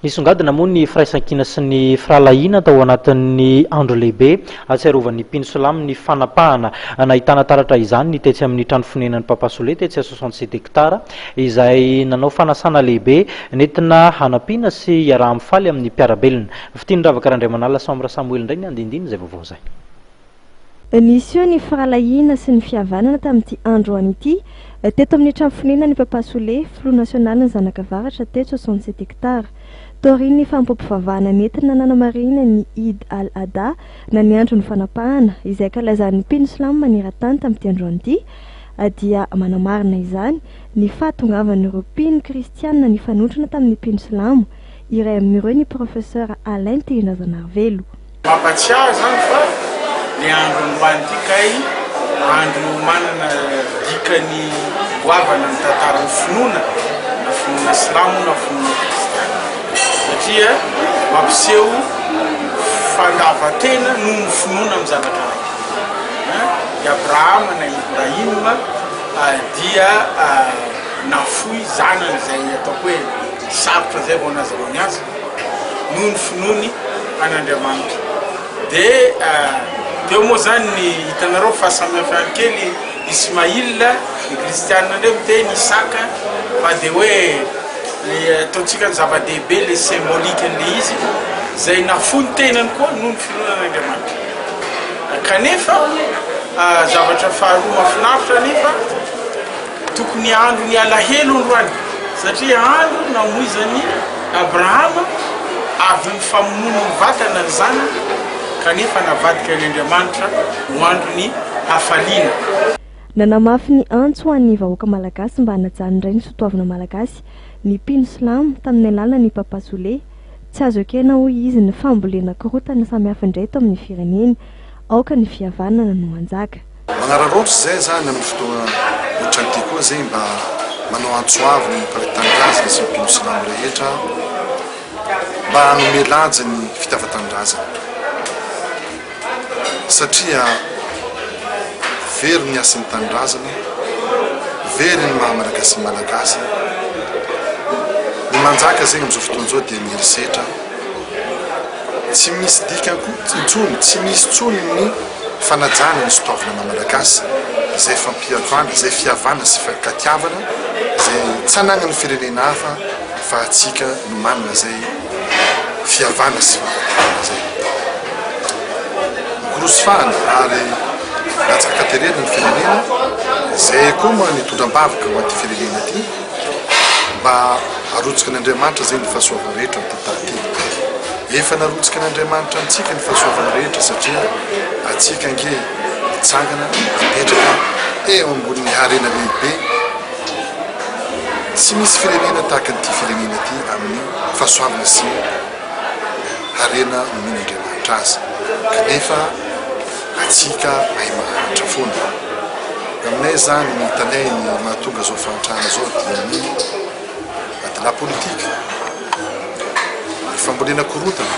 Nisongadina moa ny firaisankina sy ny firalahina tao anatin'ny andro lehibe atsiarovan'ny Mpino ny fanapahana nahitana taratra izany ny tetsy amin'ny trano fonenan'ny Papasolet tetsy 67 hektara izay nanao fanasana lehibe nentina hanampiana sy iaraha mifaly amin'ny mpiarabelona. Fitiny ravaka Randriamanala Samra Samuel indray ny andindiny izay vaovao zay. Nisy eo ny firalahina sy ny fihavanana tamin'ity andro an'ity teto amin'ny trano fonenan'ny Papasolet Front National ny Zanakavaratra teto 67 hektara. Taoriny ny fampampiavahana nentina nanamarina ny Eid al-Adha na ny andro ny fanapahana izay kalazan'ny Mpino maneran-tany tamin'ity andro an'ity dia manamarina izany ny fahatongavan'ireo mpino kristianina ny fanotrana tamin'ny Mpino iray amin'ireo ny professeur Alain Tezanarvelo. Mampatsiahy zany fa ny andro nomany kay andro manana dikany goavana ny tantaran'ny finoana na finoana silamo na finoana kristiana satria mampiseho fandavatena noho ny finoana amin'ny zavatra raiky. I Abrahama na Ibrahima dia nafoy zanany izay ataoko hoe sarotra zay vao nazavany azy noho ny finoany an'Andriamanitra. Teo moa zany ny hitanareo fahasamihafany kely Ismaïl ny kristianina ndreo te ny Isaka fa de hoe ataontsika ny zava-dehibe le symbolique an'le izy zay nafony tenany koa noho ny finoanan'Andriamanitra. Kanefa zavatra faharoa mahafinaritra nefa tokony andro ny alahelo androany satria andro namoizany Abrahama avy ny famonoana ny vatana ny zanany kanefa navadika an'Andriamanitra ho andro ny hafaliana. Nanamafy ny antso an'ny vahoaka malagasy mba hanajanona indray ny soatoavana malagasy ny Mpino tamin'ny alalan'ny Papasolet tsy azo ekena hoy izy ny fambolena korotana samihafa indray tao amin'ny fireneny aoka ny fihavanana no manjaka. Manararoatra zay zany amin'ny fotoana ohatran'ity koa zay mba manao antsoavy ny mpanatanindrazana sy ny Mpino rehetra mba hanome lanja ny fitiavan-tanindrazana satria very ny asan'ny tanindrazana, very ny mahamalagasy malagasy. Ny manjaka zegny amin'izao fotoana izao dia mierisetra tsy misy dikany tsy misy tsony ny fanajana ny soatoavana malagasy izay fampihavana, izay fihavana sy fankatiavana izay tsy anagnany firenena hafa fa atsika no manana izay fihavana sy fankatiavana zay. Mikorosofana ary latsaka terena ny firenena izay koa moa nitondram-bavaka ho an'ity firenena ity mba arotsaka an'Andriamanitra zay ny fahasoavana rehetra ny tantara ity. Efa narotsaka an'Andriamanitra antsika ny fahasoavana rehetra satria atsika nge mitsangana mipetraka eo ambonin'ny harena lehibe. Tsy misy firenena tahaka an'ity firenena ity amin'ny fahasoavana sy harena nomen'Andriamanitra azy kanefa atsika mahay maharitra foana. Aminay zany ny tanay ny mahatonga zao fahantrahana zao dia ny la politika, ny fambolena korotana,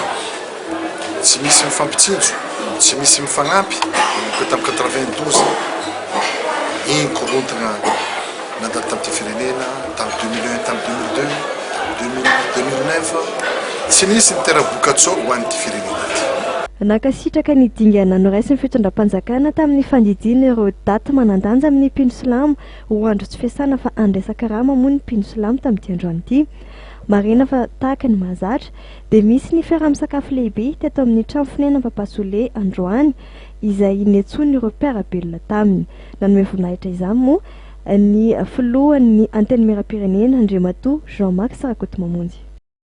tsy misy mifampitsinjo, tsy misy mifagnampy. Tamin'ny 92 iny korotana nandalo tamin'ity firenena tamin'ny 2001 tamin'ny 2002 2009 tsy nisy ny tera-bokatsao ho an'ity firenena ity. Nakasitraka ny dingana noraisin'ny fitondram-panjakana tamin'ny fandidiana ireo daty manan-danja amin'ny Mpino ho andro tsy fiasana fa andraisa-karama moa ny Mpino tamin'ity andro an'ity. Marina fa tahaka ny mahazatra dia misy ny fiaraha-misakafo lehibe teto amin'ny trano fonenan'ny Papasolet androany izay niantsony ireo mpiarabelona taminy. Nanome voninahitra izany moa ny filohan'ny anteny miram-pirenena Andriamatoa Jean-Marc Sarakoto Mamonjy.